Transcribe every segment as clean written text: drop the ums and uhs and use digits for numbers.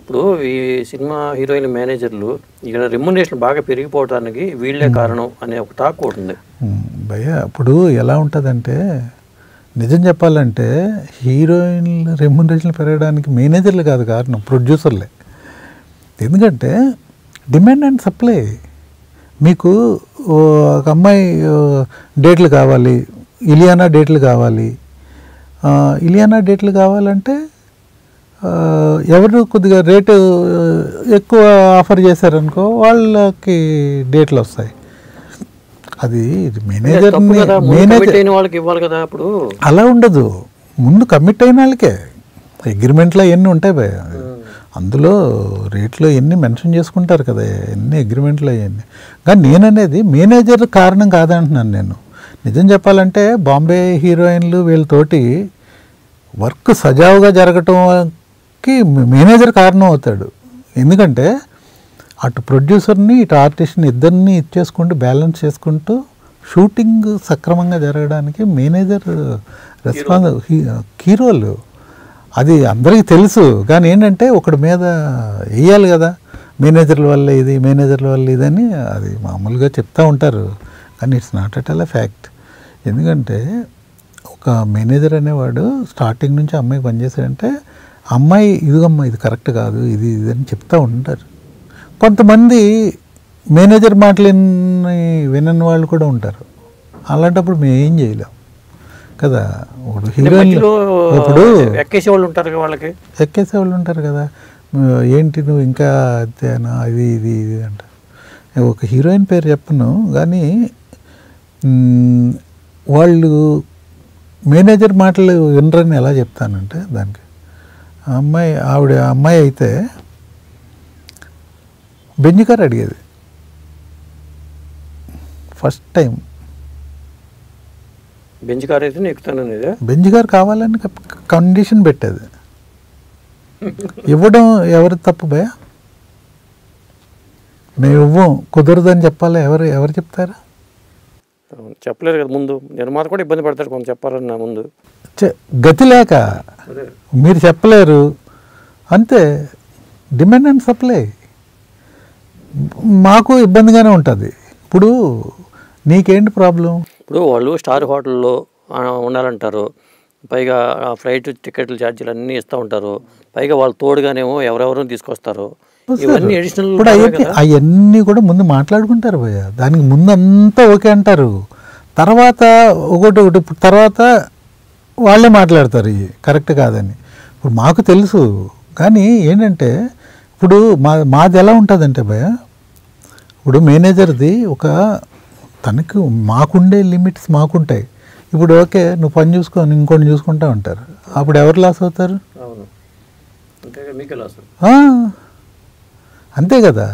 ఇప్పుడు ఈ cinema heroine మేనేజర్లు ఇక్కడ రెమ్యునరేషన్ బాగా పెరిగిపోవడానికి వీళ్ళే కారణం అనే ఒక టాక్ ఉంటుంది భయ్య. ఇప్పుడు ఎలా ఉంటుందంటే నిజం చెప్పాలంటే హీరోయిన్ల రెమ్యునరేషన్ పెరగడానికి మేనేజర్లు కాదు కారణం, ప్రొడ్యూసర్లే. ఎందుకంటే డిమాండ్ అండ్ సప్లై. మీకు ఒక అమ్మాయి డేట్లు కావాలి, ఇలియానా డేట్లు కావాలి. ఇలియానా డేట్లు కావాలంటే ఎవరు కొద్దిగా రేటు ఎక్కువ ఆఫర్ చేశారనుకో వాళ్ళకి డేట్లు వస్తాయి. అది మేనేజర్ వాళ్ళకి ఇవ్వాలి కదా. అప్పుడు అలా ఉండదు, ముందు కమిట్ అయిన వాళ్ళకే అగ్రిమెంట్లో ఎన్ని ఉంటాయి భయ, అందులో రేట్లో ఎన్ని మెన్షన్ చేసుకుంటారు కదా, ఎన్ని అగ్రిమెంట్లు అవన్నీ. కానీ నేననేది మేనేజర్ కారణం కాదంటున్నాను నేను. నిజం చెప్పాలంటే బాంబే హీరోయిన్లు వీళ్ళతోటి వర్క్ సజావుగా జరగటంకి మేనేజర్ కారణం అవుతాడు. ఎందుకంటే అటు ప్రొడ్యూసర్ని ఇటు ఆర్టిస్ట్ని ఇద్దరిని ఇచ్చేసుకుంటూ బ్యాలెన్స్ చేసుకుంటూ షూటింగ్ సక్రమంగా జరగడానికి మేనేజర్ హీరోలు. అది అందరికీ తెలుసు. కానీ ఏంటంటే ఒకటి మీద వేయాలి కదా, మేనేజర్ల వల్ల ఇది, మేనేజర్ల వల్ల ఇదని అది మామూలుగా చెప్తూ ఉంటారు. కానీ it's not at all fact. ఎందుకంటే ఒక మేనేజర్ అనేవాడు స్టార్టింగ్ నుంచి అమ్మాయికి పనిచేశాడంటే అమ్మాయి ఇదిగమ్మా ఇది కరెక్ట్ కాదు, ఇది ఇది అని చెప్తూ ఉంటారు. కొంతమంది మేనేజర్ మాటలు వినని వాళ్ళు కూడా ఉంటారు. అలాంటప్పుడు మేము ఏం చేయలేం కదా. ఇప్పుడు హీరోయిన్ ఇప్పుడు ఎక్కేసేవాళ్ళు ఉంటారు, వాళ్ళకి ఎక్కేసేవాళ్ళు ఉంటారు కదా. ఏంటి నువ్వు ఇంకా అంతేనా, ఇది ఇది ఇది అంట. ఒక హీరోయిన్ పేరు చెప్పను కానీ వాళ్ళు మేనేజర్ మాటలు వినరని ఎలా చెప్తానంటే దానికి అమ్మాయి అయితే బెంజ్ కార్ అడిగేది ఫస్ట్ టైం. బెంజ్ కార్ అయితే ఎక్కుతాను, బెంజ్ కార్ కావాలని కండిషన్ పెట్టేది. ఇవ్వడం ఎవరి తప్పు భయ? మేము ఇవ్వం, కుదరదని చెప్పాలి. ఎవరు చెప్తారా? చెప్పలేరు కదా. ముందు నిర్మాత కూడా ఇబ్బంది పడతారు కొంచెం చెప్పాలన్నా ముందు. గతి లేక మీరు చెప్పలేరు అంతే. డిమాండ్ అండ్ సప్లై మాకు ఇబ్బందిగానే ఉంటుంది. ఇప్పుడు నీకేంటి ప్రాబ్లం? ఇప్పుడు వాళ్ళు స్టార్ హోటల్లో ఉండాలంటారు, పైగా ఫ్లైట్ టికెట్లు ఛార్జీలు అన్నీ ఇస్తూ ఉంటారు, పైగా వాళ్ళు తోడుగానేమో ఎవరెవరో తీసుకొస్తారు. ఇవన్నీ అడిషనల్. ఇప్పుడు అవన్నీ కూడా ముందు మాట్లాడుకుంటారు భయ్య. దానికి ముందు అంతా ఓకే అంటారు, తర్వాత ఒకటి తర్వాత వాళ్ళే మాట్లాడతారు ఇవి కరెక్ట్ కాదని. ఇప్పుడు మాకు తెలుసు. కానీ ఏంటంటే ఇప్పుడు మాది ఎలా ఉంటుందంటే భయ్య, ఇప్పుడు మేనేజర్ది ఒక తనకు మాకుండే లిమిట్స్ మాకుంటాయి. ఇప్పుడు ఓకే నువ్వు పని చూసుకొని ఇంకోటి చూసుకుంటా ఉంటారు, అప్పుడు ఎవరు లాస్ అవుతారు? అంతే కదా.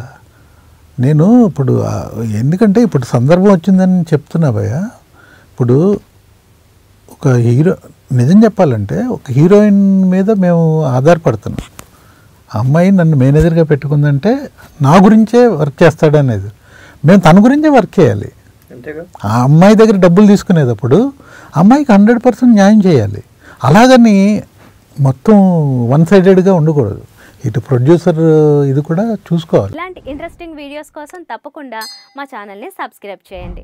నేను ఇప్పుడు ఎందుకంటే ఇప్పుడు సందర్భం వచ్చిందని చెప్తున్నా భయ్య. ఇప్పుడు ఒక నిజం చెప్పాలంటే ఒక హీరోయిన్ మీద మేము ఆధారపడుతున్నాం. ఆ అమ్మాయి నన్ను మేనేజర్గా పెట్టుకుందంటే నా గురించే వర్క్ చేస్తాడనేది. మేము తన గురించే వర్క్ చేయాలి. ఆ అమ్మాయి దగ్గర డబ్బులు తీసుకునేటప్పుడు అమ్మాయికి 100% న్యాయం చేయాలి. అలాగని మొత్తం వన్ సైడెడ్గా ఉండకూడదు. ఇటు ప్రొడ్యూసర్ ఇది కూడా చూసుకోవాలి. ఇలాంటి ఇంట్రెస్టింగ్ వీడియోస్ కోసం తప్పకుండా మా ఛానల్ని సబ్స్క్రైబ్ చేయండి.